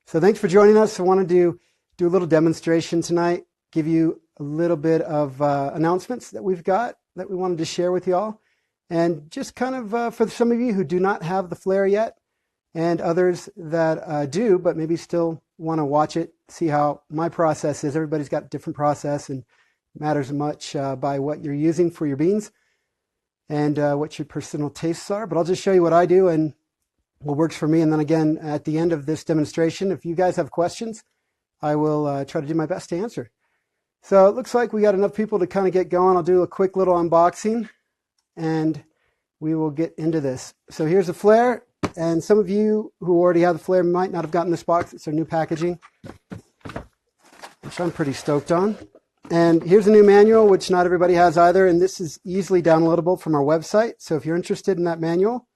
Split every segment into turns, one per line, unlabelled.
So thanks for joining us. I wanted to do a little demonstration tonight, give you a little bit of announcements that we've got that we wanted to share with you all. And just kind of for some of you who do not have the flare yet, and others that do, but maybe still want to watch it, see how my process is. Everybody's got a different process, and it matters much by what you're using for your beans and what your personal tastes are. But I'll just show you what I do and what works for me. And then again, at the end of this demonstration, if you guys have questions, I will try to do my best to answer. So it looks like we got enough people to kind of get going. I'll do a quick little unboxing and we will get into this. So here's a flare, and some of you who already have the flare might not have gotten this box. It's our new packaging, which I'm pretty stoked on. And here's a new manual, which not everybody has either, and this is easily downloadable from our website. So if you're interested in that manual,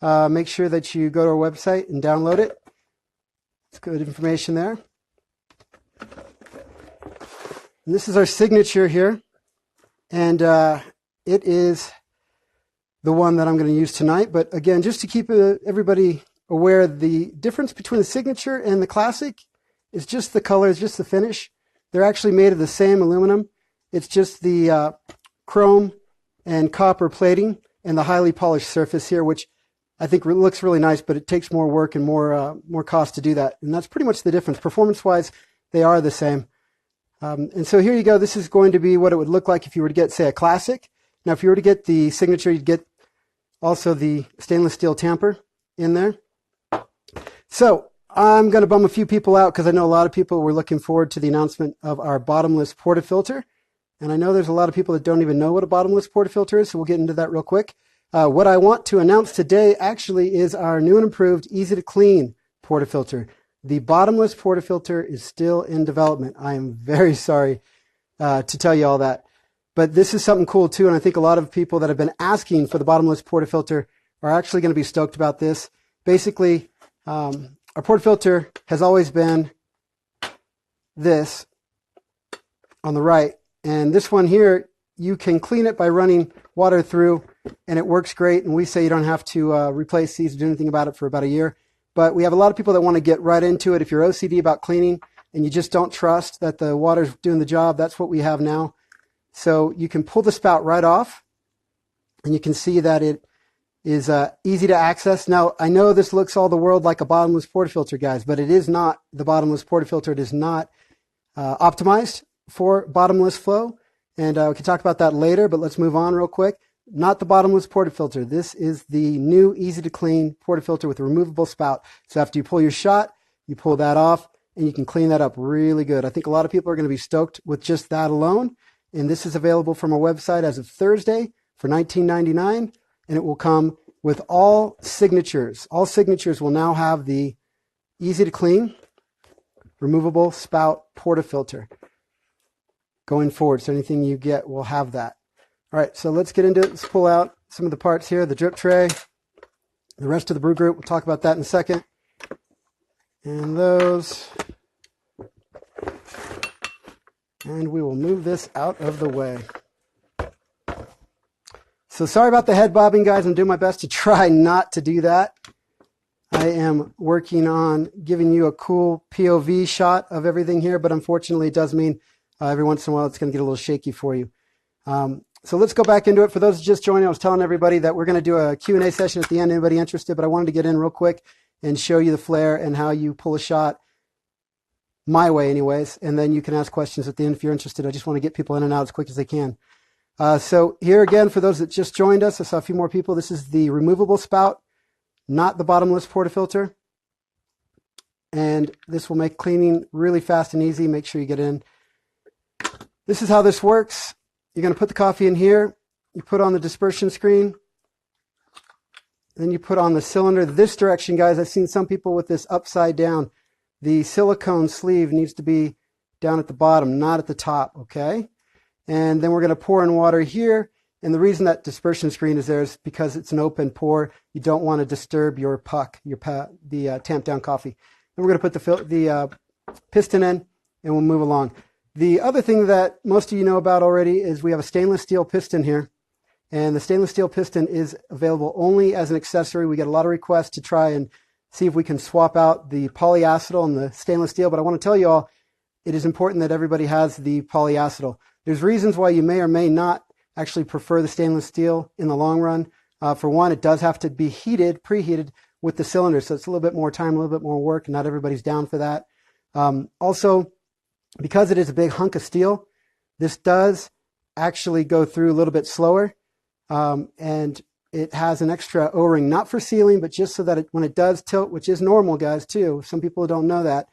make sure that you go to our website and download it. It's good information there. And this is our signature here, and it is the one that I'm going to use tonight. But again, just to keep everybody aware, the difference between the signature and the classic is just the color, it's just the finish. They're actually made of the same aluminum. It's just the chrome and copper plating and the highly polished surface here, which I think looks really nice, but it takes more work and more cost to do that. And that's pretty much the difference. Performance-wise, they are the same. And so here you go. This is going to be what it would look like if you were to get, say, a classic. Now, if you were to get the signature, you'd get also the stainless steel tamper in there. So I'm going to bum a few people out because I know a lot of people were looking forward to the announcement of our bottomless portafilter. And I know there's a lot of people that don't even know what a bottomless portafilter is, so we'll get into that real quick. What I want to announce today actually is our new and improved easy to clean portafilter. The bottomless portafilter is still in development. I am very sorry to tell you all that. But this is something cool too, and I think a lot of people that have been asking for the bottomless portafilter are actually going to be stoked about this. Basically, our portafilter has always been this on the right, and this one here, you can clean it by running water through, and it works great, and we say you don't have to replace these or do anything about it for about a year. But we have a lot of people that want to get right into it. If you're OCD about cleaning and you just don't trust that the water's doing the job, that's what we have now. So you can pull the spout right off, and you can see that it is easy to access. Now, I know this looks all the world like a bottomless portafilter, guys, but it is not the bottomless portafilter. It is not optimized for bottomless flow, and we can talk about that later, but let's move on real quick. Not the bottomless portafilter. This is the new easy-to-clean portafilter with a removable spout. So after you pull your shot, you pull that off, and you can clean that up really good. I think a lot of people are going to be stoked with just that alone. And this is available from our website as of Thursday for $19.99, and it will come with all signatures. All signatures will now have the easy-to-clean, removable spout portafilter going forward. So anything you get will have that. All right, so let's get into it. Let's pull out some of the parts here, the drip tray, the rest of the brew group. We'll talk about that in a second. And those. And we will move this out of the way. So sorry about the head bobbing, guys. I'm doing my best to try not to do that. I am working on giving you a cool POV shot of everything here, but unfortunately it does mean every once in a while it's going to get a little shaky for you. So let's go back into it. For those just joining, I was telling everybody that we're going to do a Q&A session at the end. Anybody interested? But I wanted to get in real quick and show you the flare and how you pull a shot my way anyways, and then you can ask questions at the end if you're interested. I just want to get people in and out as quick as they can. So here again, for those that just joined us, I saw a few more people. This is the removable spout, not the bottomless portafilter. And this will make cleaning really fast and easy. Make sure you get in. This is how this works. You're going to put the coffee in here. You put on the dispersion screen. Then you put on the cylinder this direction, guys. I've seen some people with this upside down. The silicone sleeve needs to be down at the bottom, not at the top, okay? And then we're going to pour in water here. And the reason that dispersion screen is there is because it's an open pour. You don't want to disturb your puck, the tamp down coffee. Then we're going to put the piston in, and we'll move along. The other thing that most of you know about already is we have a stainless steel piston here. And the stainless steel piston is available only as an accessory. We get a lot of requests to try and see if we can swap out the polyacetal and the stainless steel. But I want to tell you all, it is important that everybody has the polyacetal. There's reasons why you may or may not actually prefer the stainless steel in the long run. For one, it does have to be preheated with the cylinder, so it's a little bit more time, a little bit more work, and not everybody's down for that. Also, because it is a big hunk of steel, this does actually go through a little bit slower, and it has an extra O-ring, not for sealing, but just so that when it does tilt, which is normal, guys, too. Some people don't know that.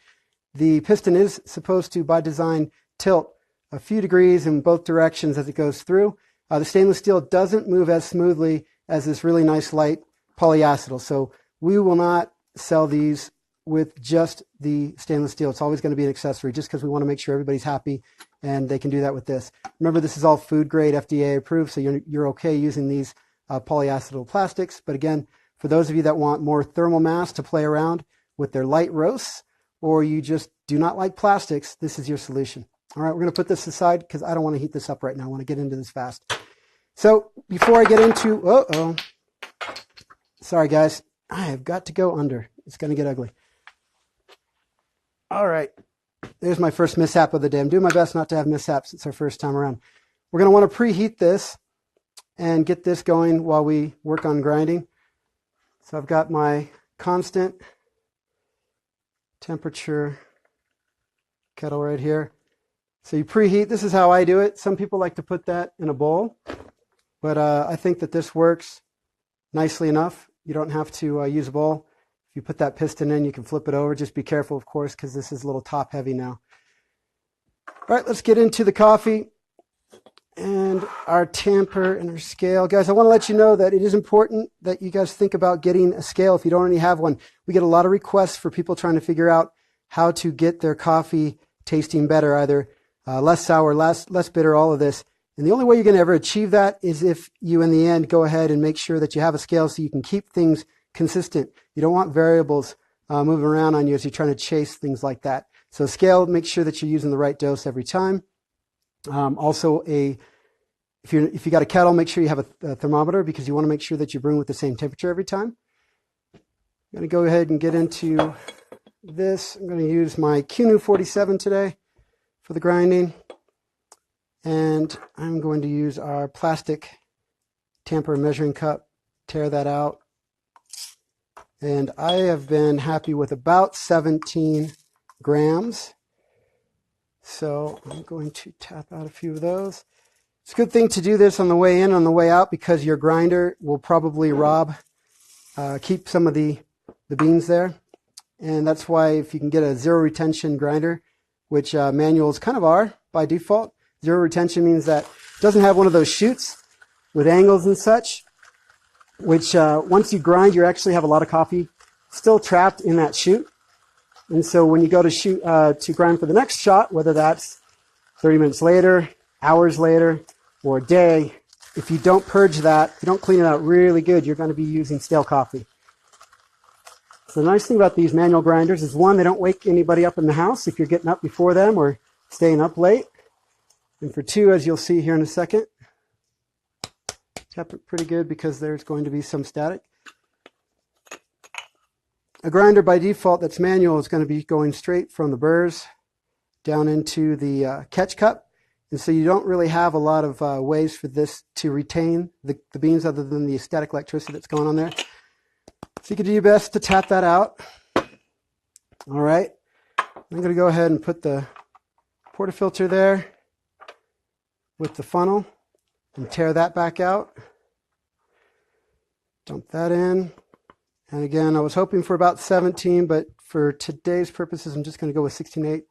The piston is supposed to, by design, tilt a few degrees in both directions as it goes through. The stainless steel doesn't move as smoothly as this really nice light polyacetal. So we will not sell these with just the stainless steel. It's always going to be an accessory just because we want to make sure everybody's happy, and they can do that with this. Remember, this is all food grade, FDA approved, so you're okay using these polyacetal plastics. But again, for those of you that want more thermal mass to play around with their light roasts, or you just do not like plastics, this is your solution. All right, we're going to put this aside because I don't want to heat this up right now. I want to get into this fast. So before I get into, sorry guys, I have got to go under. It's going to get ugly. All right, there's my first mishap of the day. I'm doing my best not to have mishaps. It's our first time around. We're going to want to preheat this and get this going while we work on grinding. So I've got my constant temperature kettle right here. So you preheat. This is how I do it. Some people like to put that in a bowl, but I think that this works nicely enough. You don't have to use a bowl. If you put that piston in, you can flip it over. Just be careful, of course, because this is a little top heavy now. All right, let's get into the coffee and our tamper and our scale. Guys, I want to let you know that it is important that you guys think about getting a scale if you don't already have one. We get a lot of requests for people trying to figure out how to get their coffee tasting better, either less sour, less bitter, all of this. And the only way you're going to ever achieve that is if you, in the end, go ahead and make sure that you have a scale so you can keep things consistent. You don't want variables moving around on you as you're trying to chase things like that. So scale, make sure that you're using the right dose every time. Also, if you got a kettle, make sure you have a thermometer because you want to make sure that you're brewing with the same temperature every time. I'm going to go ahead and get into this. I'm going to use my Cunu 47 today for the grinding. And I'm going to use our plastic tamper measuring cup, tear that out. And I have been happy with about 17 grams. So I'm going to tap out a few of those. It's a good thing to do this on the way in, on the way out, because your grinder will probably keep some of the beans there. And that's why if you can get a zero retention grinder, which manuals kind of are by default, zero retention means that it doesn't have one of those chutes with angles and such, which once you grind, you actually have a lot of coffee still trapped in that chute. And so when you go to grind for the next shot, whether that's 30 minutes later, hours later, or a day, if you don't purge that, if you don't clean it out really good, you're going to be using stale coffee. So the nice thing about these manual grinders is, one, they don't wake anybody up in the house if you're getting up before them or staying up late. And for two, as you'll see here in a second, tap it pretty good because there's going to be some static. A grinder by default that's manual is going to be going straight from the burrs down into the catch cup. And so you don't really have a lot of ways for this to retain the beans other than the static electricity that's going on there. So you can do your best to tap that out. All right. I'm going to go ahead and put the portafilter there with the funnel and tear that back out. Dump that in. And again, I was hoping for about 17, but for today's purposes, I'm just going to go with 16.8.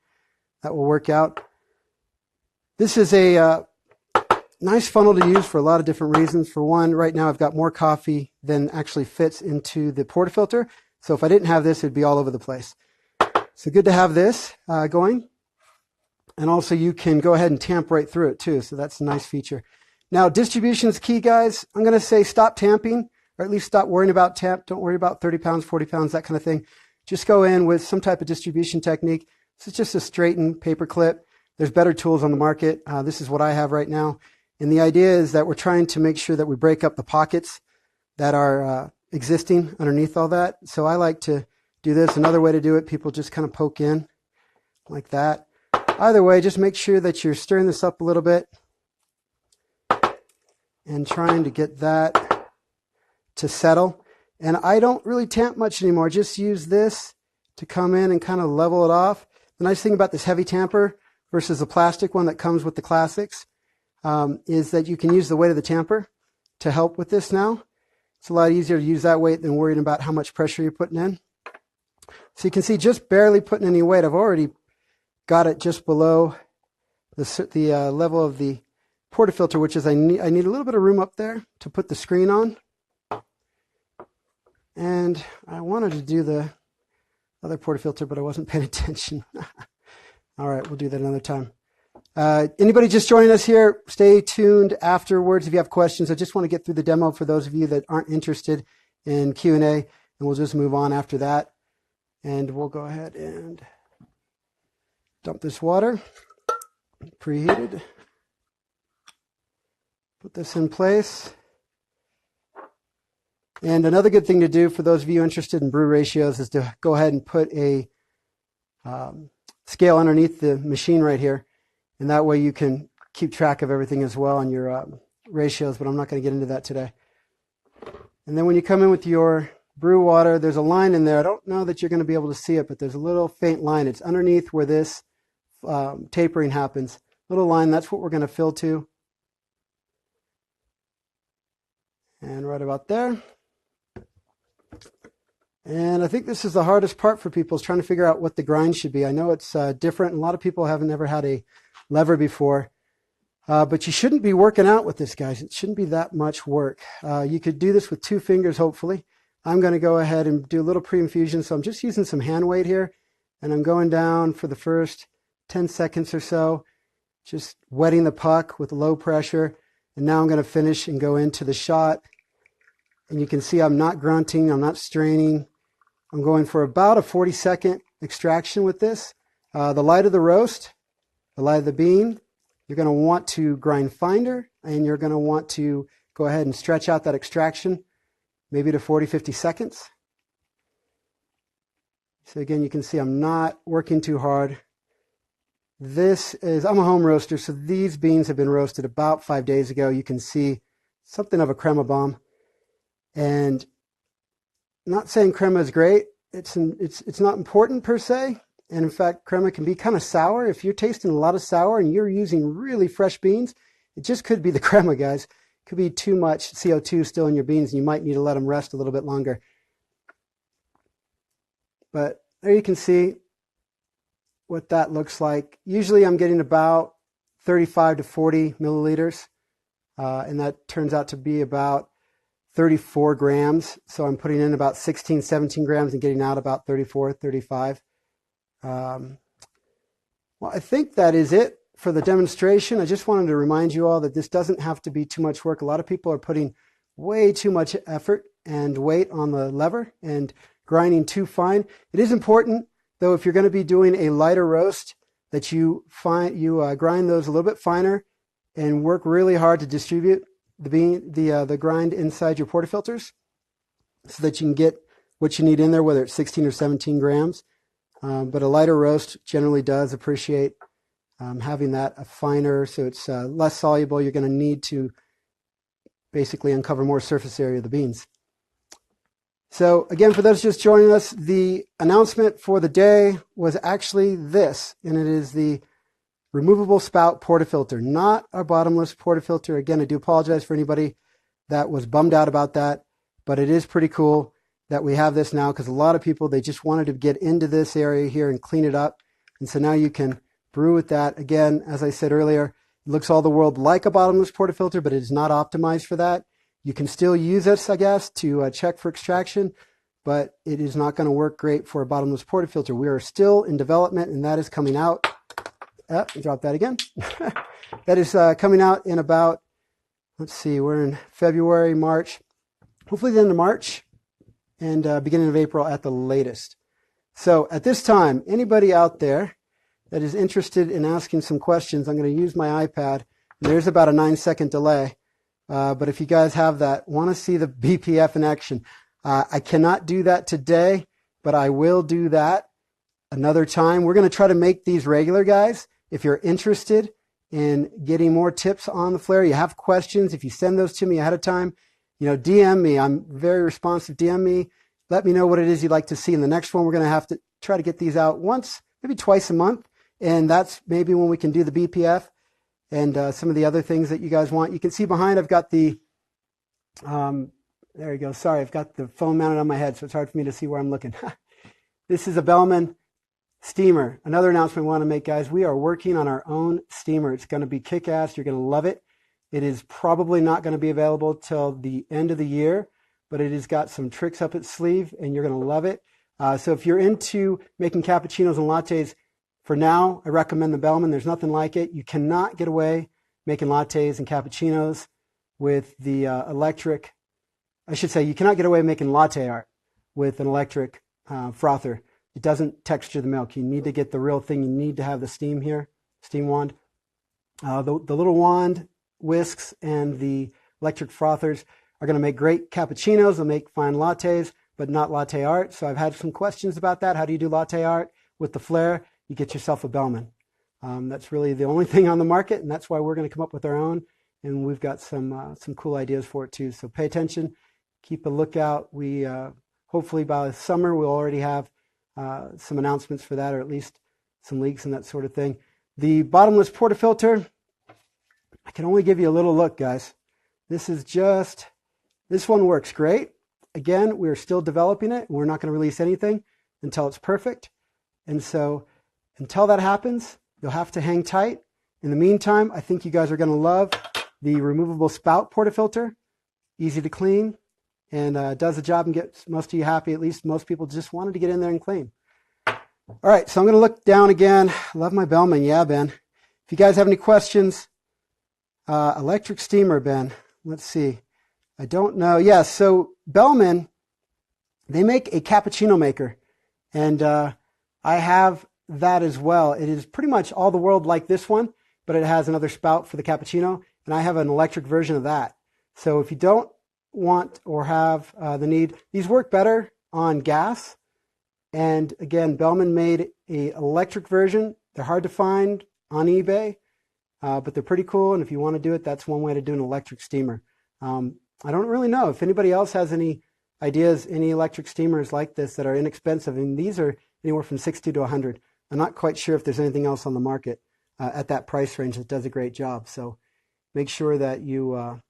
That will work out. This is a nice funnel to use for a lot of different reasons. For one, right now I've got more coffee than actually fits into the portafilter. So if I didn't have this, it'd be all over the place. So good to have this going. And also you can go ahead and tamp right through it too. So that's a nice feature. Now distribution is key, guys. I'm going to say stop tamping, or at least stop worrying about tamp. Don't worry about 30 pounds, 40 pounds, that kind of thing. Just go in with some type of distribution technique. This is just a straightened paper clip. There's better tools on the market. This is what I have right now. And the idea is that we're trying to make sure that we break up the pockets that are existing underneath all that. So I like to do this. Another way to do it, people just kind of poke in like that. Either way, just make sure that you're stirring this up a little bit and trying to get that to settle. And I don't really tamp much anymore. Just use this to come in and kind of level it off. The nice thing about this heavy tamper versus the plastic one that comes with the classics is that you can use the weight of the tamper to help with this now. It's a lot easier to use that weight than worrying about how much pressure you're putting in. So you can see just barely putting any weight. I've already got it just below the level of the portafilter, which is I need a little bit of room up there to put the screen on. And I wanted to do the other portafilter, but I wasn't paying attention. All right, we'll do that another time. Anybody just joining us here, stay tuned afterwards if you have questions. I just want to get through the demo for those of you that aren't interested in Q&A, and we'll just move on after that. And we'll go ahead and dump this water, preheated. Put this in place. And another good thing to do for those of you interested in brew ratios is to go ahead and put a scale underneath the machine right here. And that way you can keep track of everything as well on your ratios, but I'm not going to get into that today. And then when you come in with your brew water, there's a line in there. I don't know that you're going to be able to see it, but there's a little faint line. It's underneath where this tapering happens. Little line, that's what we're going to fill to. And right about there. And I think this is the hardest part for people, is trying to figure out what the grind should be. I know it's different. A lot of people haven't ever had a lever before. But you shouldn't be working out with this, guys. It shouldn't be that much work. You could do this with 2 fingers, hopefully. I'm going to go ahead and do a little pre-infusion. So I'm just using some hand weight here. And I'm going down for the first 10 seconds or so, just wetting the puck with low pressure. And now I'm going to finish and go into the shot. And you can see I'm not grunting. I'm not straining. I'm going for about a 40-second extraction with this. The lighter the roast, the lighter the bean, you're going to want to grind finer, and you're going to want to go ahead and stretch out that extraction, maybe to 40, 50 seconds. So again, you can see I'm not working too hard. I'm a home roaster, so these beans have been roasted about 5 days ago. You can see something of a crema bomb. And not saying crema is great. It's not important per se. And in fact, crema can be kind of sour. If you're tasting a lot of sour and you're using really fresh beans, it just could be the crema, guys. It could be too much CO2 still in your beans, and you might need to let them rest a little bit longer. But there you can see what that looks like. Usually I'm getting about 35 to 40 milliliters, and that turns out to be about 34 grams. So I'm putting in about 16, 17 grams and getting out about 34, 35. Well, I think that is it for the demonstration. I just wanted to remind you all that this doesn't have to be too much work. A lot of people are putting way too much effort and weight on the lever and grinding too fine. It is important, though, if you're going to be doing a lighter roast, that you grind those a little bit finer and work really hard to distribute the grind inside your portafilters so that you can get what you need in there, whether it's 16 or 17 grams. But a lighter roast generally does appreciate having that a finer, so it's less soluble. You're going to need to basically uncover more surface area of the beans. So again, for those just joining us, the announcement for the day was actually this, and it is the removable spout portafilter, not our bottomless portafilter. Again, I do apologize for anybody that was bummed out about that, but it is pretty cool that we have this now, because a lot of people, they just wanted to get into this area here and clean it up. And so now you can brew with that. Again, as I said earlier, it looks all the world like a bottomless portafilter, but it is not optimized for that. You can still use this, I guess, to check for extraction, but it is not going to work great for a bottomless portafilter. We are still in development, and that is coming out. Drop that again. That is coming out in about, let's see, we're in February, March, hopefully the end of March, and beginning of April at the latest. So at this time, anybody out there that is interested in asking some questions, I'm going to use my iPad. There's about a 9-second delay. But if you guys have that, want to see the BPF in action, I cannot do that today, but I will do that another time. We're going to try to make these regular, guys. If you're interested in getting more tips on the flare, you have questions, if you send those to me ahead of time, DM me. I'm very responsive. DM me. Let me know what it is you'd like to see in the next one. We're going to have to try to get these out once, maybe twice a month. And that's maybe when we can do the BPF and some of the other things that you guys want. You can see behind, I've got the, there you go. Sorry, I've got the phone mounted on my head, so it's hard for me to see where I'm looking. This is a Bellman steamer. Another announcement we want to make, guys. We are working on our own steamer. It's going to be kick-ass. You're going to love it. It is probably not going to be available till the end of the year, but it has got some tricks up its sleeve, and you're going to love it. So if you're into making cappuccinos and lattes, for now, I recommend the Bellman. There's nothing like it. You cannot get away making lattes and cappuccinos with the electric. I should say you cannot get away making latte art with an electric frother. It doesn't texture the milk. You need to get the real thing. You need to have the steam here, steam wand. The little wand whisks and the electric frothers are going to make great cappuccinos. They'll make fine lattes, but not latte art. So I've had some questions about that. How do you do latte art with the flare? You get yourself a Bellman. That's really the only thing on the market, and that's why we're going to come up with our own. And we've got some cool ideas for it too. So pay attention, keep a lookout. We hopefully by the summer we'll already have some announcements for that, or at least some leaks and that sort of thing. The bottomless portafilter, I can only give you a little look, guys. This one works great. Again, we're still developing it. We're not going to release anything until it's perfect. And so until that happens, you'll have to hang tight. In the meantime, I think you guys are going to love the removable spout portafilter. Easy to clean and does the job and gets most of you happy. At least most people just wanted to get in there and clean. All right, so I'm going to look down again. Love my Bellman. Yeah, Ben. If you guys have any questions, electric steamer, Ben. Let's see. I don't know. Yeah, so Bellman, they make a cappuccino maker. And I have that as well. It is pretty much all the world like this one, but it has another spout for the cappuccino, and I have an electric version of that. So if you don't want or have the need, these work better on gas. And again, Bellman made an electric version. They're hard to find on eBay, but they're pretty cool. And if you want to do it, that's one way to do an electric steamer. I don't really know if anybody else has any ideas, any electric steamers like this that are inexpensive. And these are anywhere from $60 to $100. I'm not quite sure if there's anything else on the market at that price range that does a great job. So make sure that you,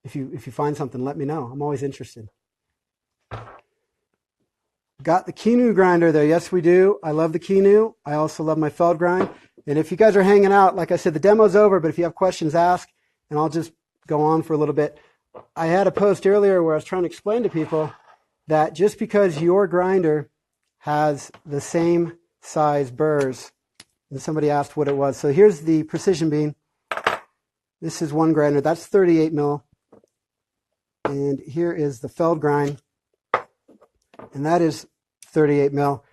if you find something, let me know. I'm always interested. Got the Kenu grinder there. Yes, we do. I love the Kenu. I also love my Feldgrind. And if you guys are hanging out, like I said, the demo's over, but if you have questions, ask, and I'll just go on for a little bit. I had a post earlier where I was trying to explain to people that just because your grinder has the same size burrs, and somebody asked what it was. So here's the Precision Bean. This is one grinder. That's 38 mil. And here is the Feldgrind, and that is 38 mil.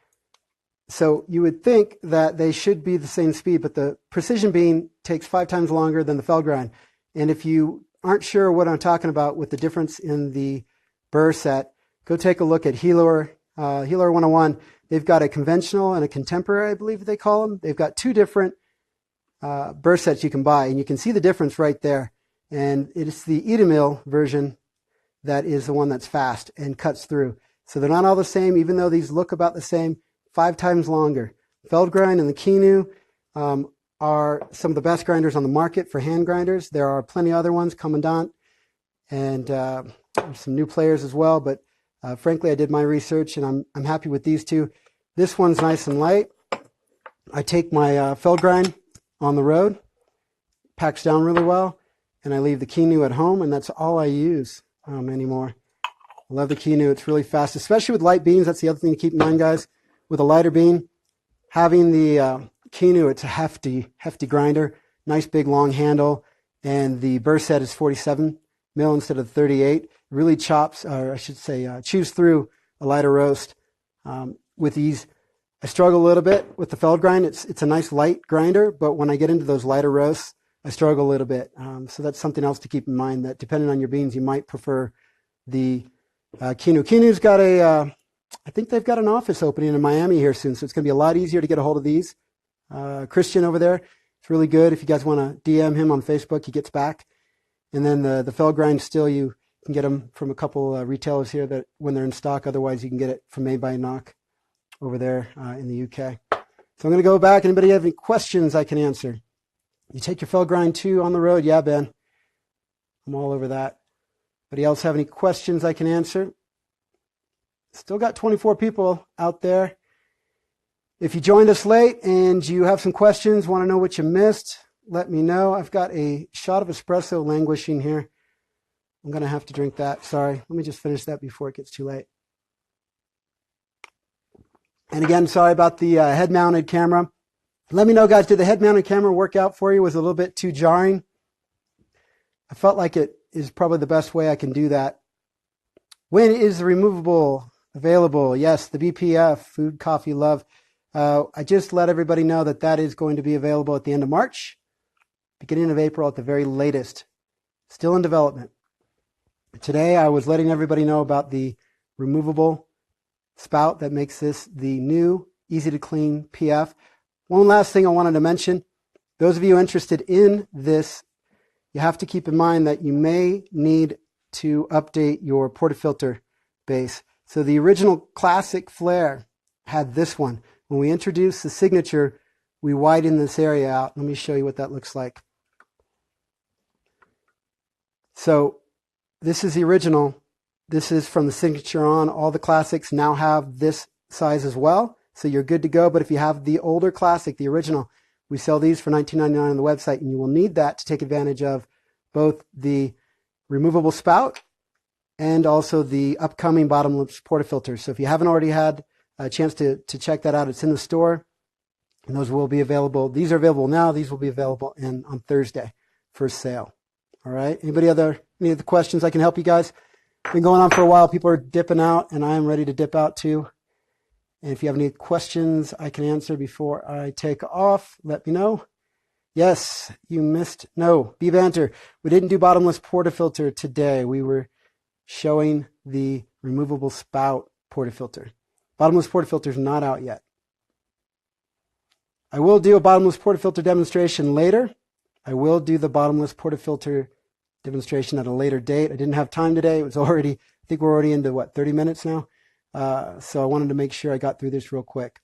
So you would think that they should be the same speed, but the Precision Bean takes 5 times longer than the Feldgrind. And if you aren't sure what I'm talking about with the difference in the burr set, go take a look at Healer 101. They've got a conventional and a contemporary, I believe they call them. They've got 2 different burr sets you can buy, and you can see the difference right there. And it's the Etomil version that is the one that's fast and cuts through. So they're not all the same, even though these look about the same, 5 times longer. Feldgrind and the Kenu are some of the best grinders on the market for hand grinders. There are plenty of other ones, Commandant, and some new players as well. But frankly, I did my research, and I'm happy with these 2. This one's nice and light. I take my Feldgrind on the road, packs down really well, and I leave the Kenu at home, and that's all I use anymore. I love the Kenu. It's really fast, especially with light beans. That's the other thing to keep in mind, guys. With a lighter bean, having the Kenu, it's a hefty grinder, nice big long handle, and the burr set is 47 mil instead of 38. Really chops, or I should say, chews through a lighter roast with ease. I struggle a little bit with the Feldgrind. It's a nice light grinder, but when I get into those lighter roasts, I struggle a little bit. So that's something else to keep in mind, that depending on your beans, you might prefer the Kenu. Kenu's got a I think they've got an office opening in Miami here soon, so it's going to be a lot easier to get a hold of these. Christian over there, it's really good. If you guys want to DM him on Facebook, he gets back. And then the Felgrind still, you can get them from a couple retailers here that when they're in stock. Otherwise, you can get it from Made by Knock over there in the UK. So I'm going to go back. Anybody have any questions I can answer? You take your Felgrind 2 on the road? Yeah, Ben. I'm all over that. Anybody else have any questions I can answer? Still got 24 people out there. If you joined us late and you have some questions, want to know what you missed, let me know. I've got a shot of espresso languishing here. I'm going to have to drink that. Sorry. Let me just finish that before it gets too late. And again, sorry about the head-mounted camera. Let me know, guys, did the head-mounted camera work out for you? Was it a little bit too jarring? I felt like it is probably the best way I can do that. When is the removable available? Yes, the BPF, Food, Coffee, Love. I just let everybody know that that is going to be available at the end of March, beginning of April at the very latest. Still in development. Today I was letting everybody know about the removable spout that makes this the new easy to clean PF. One last thing I wanted to mention. Those of you interested in this, you have to keep in mind that you may need to update your portafilter base. So the original classic flare had this one. When we introduced the signature, we widened this area out. Let me show you what that looks like. So this is the original. This is from the signature on. All the classics now have this size as well. So you're good to go. But if you have the older classic, the original, we sell these for $19.99 on the website, and you will need that to take advantage of both the removable spout and also the upcoming bottomless portafilters. So if you haven't already had a chance to check that out, it's in the store, and those will be available. These are available now. These will be available on Thursday for sale. All right. Any other questions I can help you guys? Been going on for a while. People are dipping out, and I am ready to dip out too. And if you have any questions I can answer before I take off, let me know. Yes, you missed. No, B-Banter. We didn't do bottomless portafilter today. We were showing the removable spout portafilter. Bottomless portafilter is not out yet. I will do a bottomless portafilter demonstration later. I will do the bottomless portafilter demonstration at a later date. I didn't have time today. It was already, I think we're already into 30 minutes now. So I wanted to make sure I got through this real quick.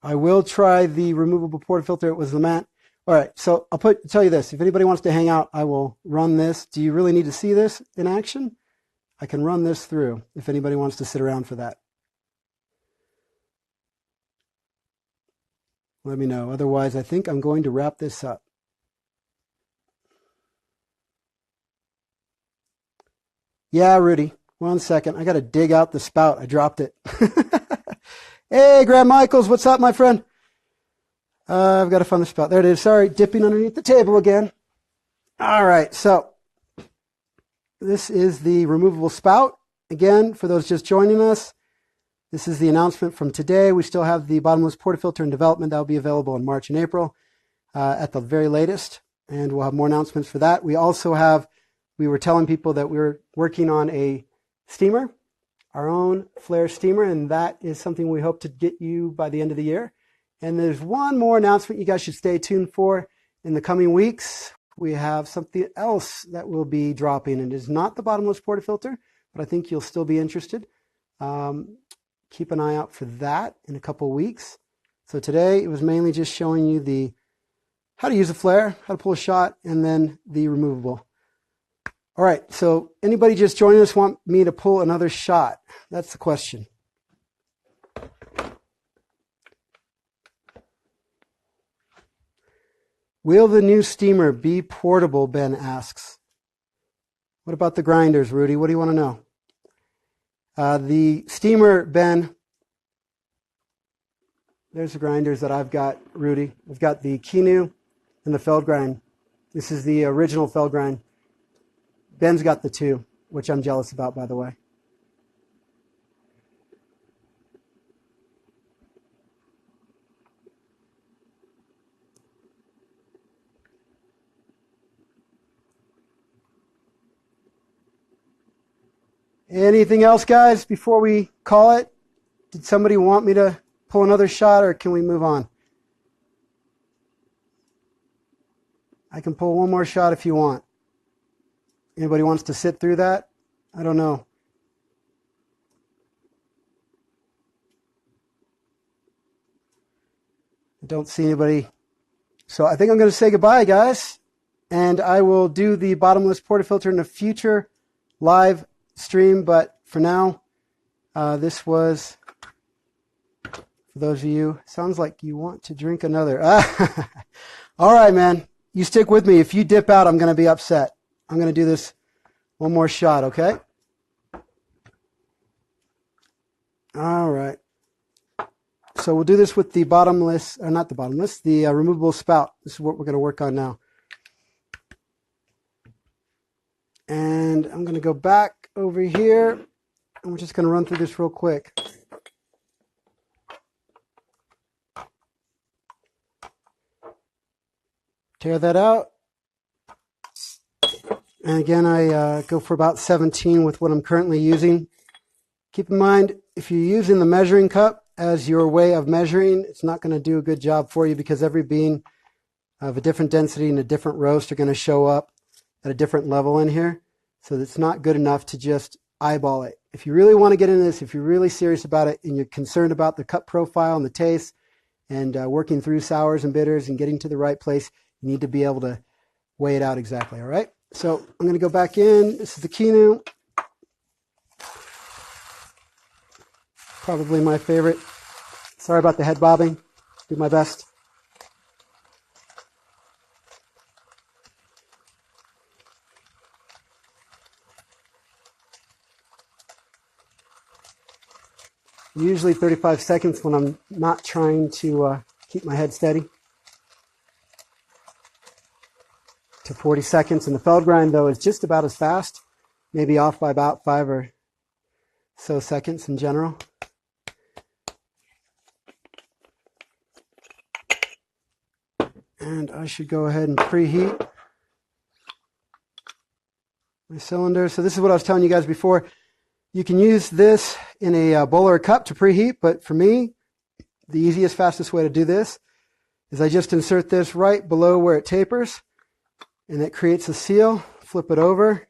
I will try the removable portafilter. It was the mat. All right, so I'll tell you this. If anybody wants to hang out, I will run this. Do you really need to see this in action? I can run this through if anybody wants to sit around for that. Let me know. Otherwise, I think I'm going to wrap this up. Yeah, Rudy. 1 second. I got to dig out the spout. I dropped it. Hey, Graham Michaels. What's up, my friend? I've got to find the spout. There it is. Sorry, dipping underneath the table again. All right. So this is the removable spout. Again, for those just joining us, this is the announcement from today. We still have the bottomless portafilter in development. That will be available in March and April at the very latest. And we'll have more announcements for that. We also have, we were telling people that we were working on a steamer, our own flare steamer, and that is something we hope to get you by the end of the year. And there's one more announcement you guys should stay tuned for in the coming weeks. We have something else that will be dropping, and it is not the bottomless portafilter, but I think you'll still be interested. Keep an eye out for that in a couple weeks. So today it was mainly just showing you how to use a flare, how to pull a shot, and then the removable. All right, so anybody just joining us want me to pull another shot? That's the question. Will the new steamer be portable, Ben asks. What about the grinders, Rudy? What do you want to know? The steamer, Ben, there's the grinders that I've got, Rudy. I've got the Kinu and the Felgrind. This is the original Felgrind. Ben's got the two, which I'm jealous about, by the way. Anything else, guys, before we call it? Did somebody want me to pull another shot, or can we move on? I can pull one more shot if you want. Anybody wants to sit through that? I don't know. I don't see anybody. So I think I'm going to say goodbye, guys. And I will do the bottomless portafilter in a future live stream. But for now, this was, for those of you, sounds like you want to drink another. All right, man. You stick with me. If you dip out, I'm going to be upset. I'm going to do this one more shot, okay? All right. So we'll do this with the bottomless, or not the bottomless, the removable spout. This is what we're going to work on now. And I'm going to go back over here, and we're just going to run through this real quick. Tear that out. And again, I go for about 17 with what I'm currently using. Keep in mind, if you're using the measuring cup as your way of measuring, it's not going to do a good job for you, because every bean of a different density and a different roast are going to show up at a different level in here. So it's not good enough to just eyeball it. If you really want to get into this, if you're really serious about it and you're concerned about the cup profile and the taste and working through sours and bitters and getting to the right place, you need to be able to weigh it out exactly, all right? So I'm going to go back in. This is the Kinu. Probably my favorite. Sorry about the head bobbing. Do my best. Usually 35 seconds when I'm not trying to keep my head steady. To 40 seconds. And the Feldgrind, though, is just about as fast. Maybe off by about 5 or so seconds in general. And I should go ahead and preheat my cylinder. So this is what I was telling you guys before. You can use this in a bowl or a cup to preheat, but for me, the easiest, fastest way to do this is I just insert this right below where it tapers, and it creates a seal. Flip it over,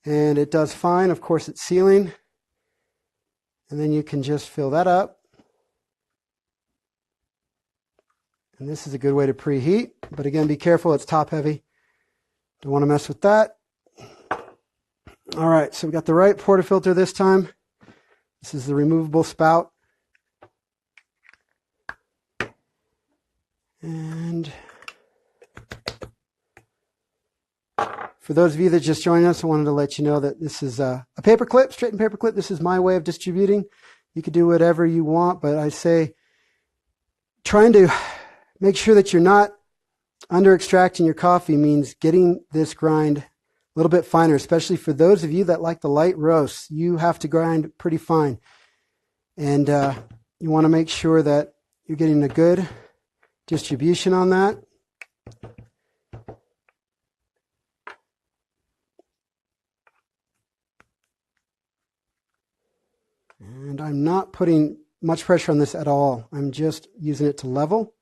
and it does fine. Of course, it's sealing. And then you can just fill that up. And this is a good way to preheat. But again, be careful, it's top heavy. Don't want to mess with that. All right, so we got the right portafilter this time. This is the removable spout. And for those of you that just joined us, I wanted to let you know that this is a paper clip, straightened paper clip. This is my way of distributing. You could do whatever you want, but I say trying to make sure that you're not under extracting your coffee means getting this grind a little bit finer, especially for those of you that like the light roasts. You have to grind pretty fine. And you want to make sure that you're getting a good distribution on that. And I'm not putting much pressure on this at all. I'm just using it to level,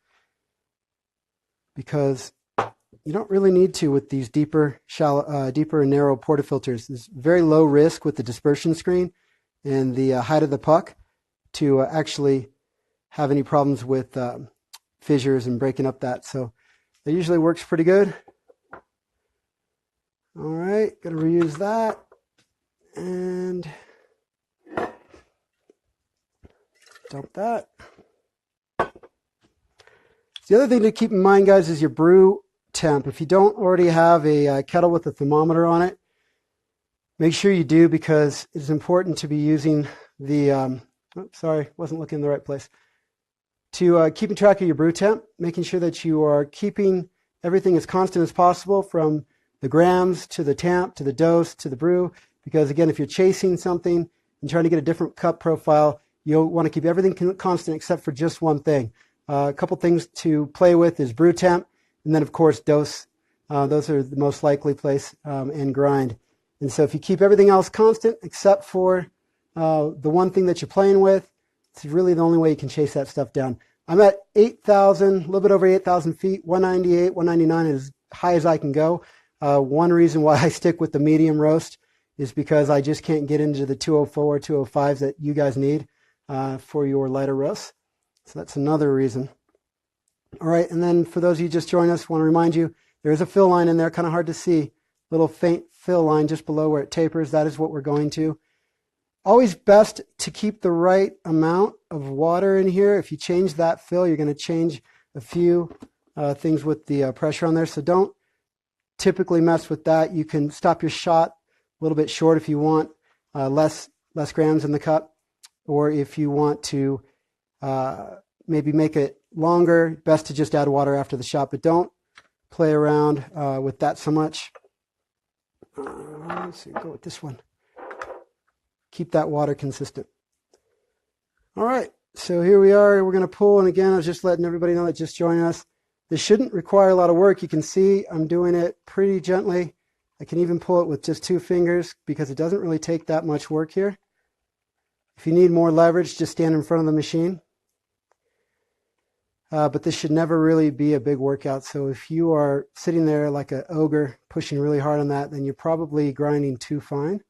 because you don't really need to with these deeper and narrow portafilters. There's very low risk with the dispersion screen and the height of the puck to actually have any problems with fissures and breaking up that. So that usually works pretty good. All right, gonna reuse that. And dump that. The other thing to keep in mind, guys, is your brew temp. If you don't already have a kettle with a thermometer on it, make sure you do, because it's important to be using the, sorry, wasn't looking in the right place, to keeping track of your brew temp, making sure that you are keeping everything as constant as possible, from the grams to the temp to the dose to the brew, because again, if you're chasing something and trying to get a different cup profile, you'll want to keep everything constant except for just one thing. A couple things to play with is brew temp, and then of course dose. Those are the most likely place, and grind. And so if you keep everything else constant except for the one thing that you're playing with, it's really the only way you can chase that stuff down. I'm at 8,000, a little bit over 8,000 feet, 198, 199 is as high as I can go. One reason why I stick with the medium roast is because I just can't get into the 204, 205s that you guys need for your lighter roasts. So that's another reason. All right, and then for those of you just joined us, I want to remind you, there is a fill line in there, kind of hard to see. Little faint fill line just below where it tapers. That is what we're going to. Always best to keep the right amount of water in here. If you change that fill, you're going to change a few things with the pressure on there. So don't typically mess with that. You can stop your shot a little bit short if you want less grams in the cup, or if you want to maybe make it longer, best to just add water after the shot, but don't play around with that so much. Let's see, go with this one. Keep that water consistent. All right, so here we are. We're going to pull, and again, I was just letting everybody know that just joined us. This shouldn't require a lot of work. You can see I'm doing it pretty gently. I can even pull it with just 2 fingers because it doesn't really take that much work here. If you need more leverage, just stand in front of the machine. But this should never really be a big workout. So if you are sitting there like an ogre pushing really hard on that, then you're probably grinding too fine.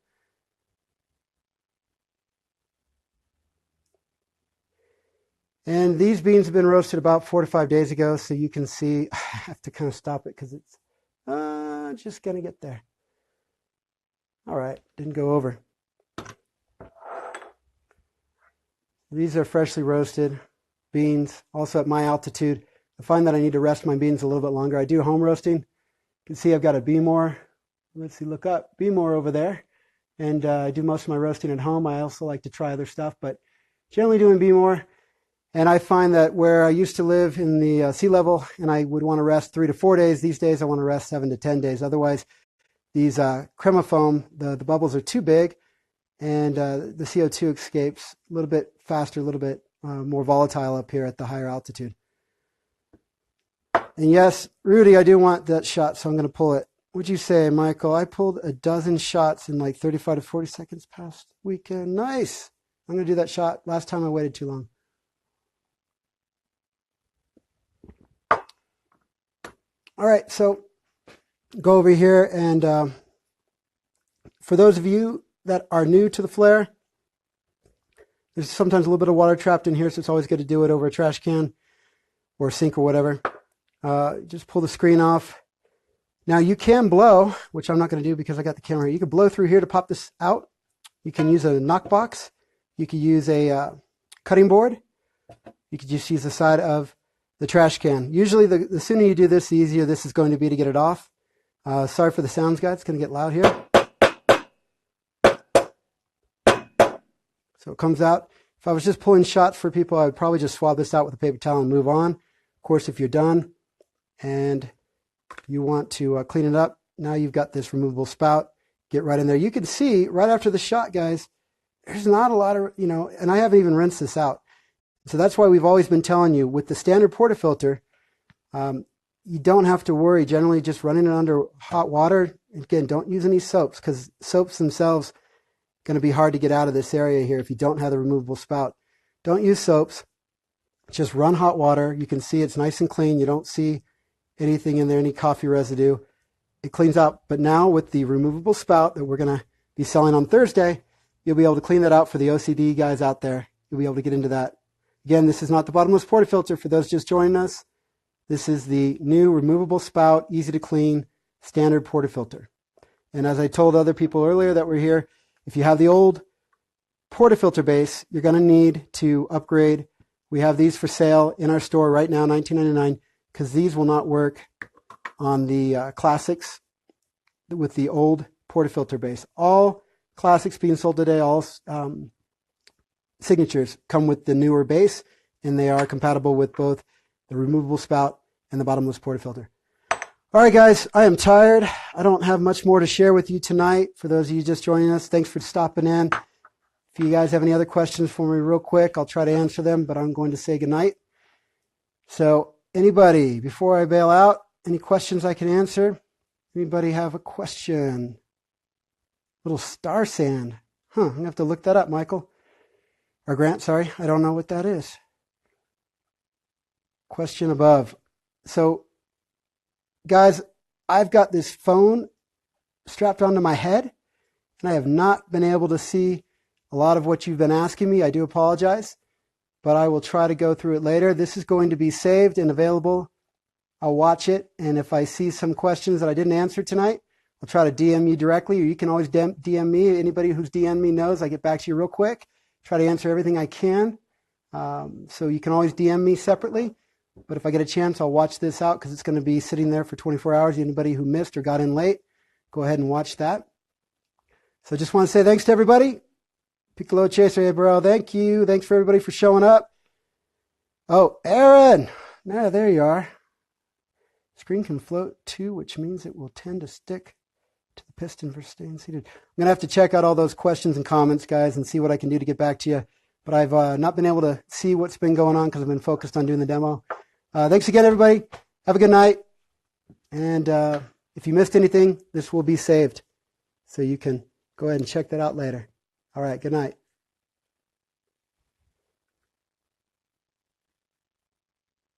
And these beans have been roasted about 4 to 5 days ago, so you can see, I have to kind of stop it because it's just going to get there. All right, didn't go over. These are freshly roasted beans, also at my altitude. I find that I need to rest my beans a little bit longer. I do home roasting. You can see I've got a Beemore. Let's see, look up, Beemore over there. And I do most of my roasting at home. I also like to try other stuff, but generally doing Beemore. And I find that where I used to live in the sea level and I would want to rest 3 to 4 days, these days I want to rest 7 to 10 days. Otherwise, these crema foam, the bubbles are too big and the CO2 escapes a little bit faster, a little bit more volatile up here at the higher altitude. And yes, Rudy, I do want that shot, so I'm going to pull it. What'd you say, Michael? I pulled a dozen shots in like 35 to 40 seconds past weekend. Nice. I'm going to do that shot. Last time I waited too long. All right, so go over here, and for those of you that are new to the flare, there's sometimes a little bit of water trapped in here, so it's always good to do it over a trash can or a sink or whatever. Just pull the screen off. Now you can blow, which I'm not going to do because I got the camera here. You can blow through here to pop this out. You can use a knock box. You could use a cutting board. You could just use the side of the trash can. Usually the sooner you do this, the easier this is going to be to get it off. Sorry for the sounds, guys. It's going to get loud here. So it comes out. If I was just pulling shots for people, I would probably just swab this out with a paper towel and move on. Of course, if you're done and you want to clean it up, now you've got this removable spout. Get right in there. You can see right after the shot, guys, there's not a lot of, and I haven't even rinsed this out. So that's why we've always been telling you, with the standard portafilter, you don't have to worry. Generally, just running it under hot water. Again, don't use any soaps because soaps themselves going to be hard to get out of this area here if you don't have the removable spout. Don't use soaps. Just run hot water. You can see it's nice and clean. You don't see anything in there, any coffee residue. It cleans out. But now with the removable spout that we're going to be selling on Thursday, you'll be able to clean that out for the OCD guys out there. You'll be able to get into that. Again, this is not the bottomless portafilter for those just joining us. This is the new removable spout, easy to clean, standard portafilter. And as I told other people earlier that were here, if you have the old portafilter base, you're going to need to upgrade. We have these for sale in our store right now, $19.99, because these will not work on the classics with the old portafilter base. All classics being sold today, all signatures come with the newer base, and they are compatible with both the removable spout and the bottomless portafilter. All right, guys, I am tired. I don't have much more to share with you tonight. For those of you just joining us, thanks for stopping in. If you guys have any other questions for me real quick, I'll try to answer them, but I'm going to say goodnight. So anybody, before I bail out, any questions I can answer? Anybody have a question? Little star sand. Huh, I'm going to have to look that up, Michael. Or Grant, sorry. I don't know what that is. Question above. So, guys, I've got this phone strapped onto my head, and I have not been able to see a lot of what you've been asking me. I do apologize, but I will try to go through it later. This is going to be saved and available. I'll watch it, and if I see some questions that I didn't answer tonight, I'll try to DM you directly, or you can always DM me. Anybody who's DM'd me knows I get back to you real quick. Try to answer everything I can. So you can always DM me separately. But if I get a chance, I'll watch this out because it's going to be sitting there for 24 hours. Anybody who missed or got in late, go ahead and watch that. So I just want to say thanks to everybody. Piccolo Chaser, hey, bro, thank you. Thanks for everybody for showing up. Oh, Aaron. Yeah, there you are. Screen can float too, which means it will tend to stick to the piston for staying seated. I'm going to have to check out all those questions and comments, guys, and see what I can do to get back to you. But I've not been able to see what's been going on because I've been focused on doing the demo. Thanks again, everybody. Have a good night. And if you missed anything, this will be saved. So you can go ahead and check that out later. All right, good night.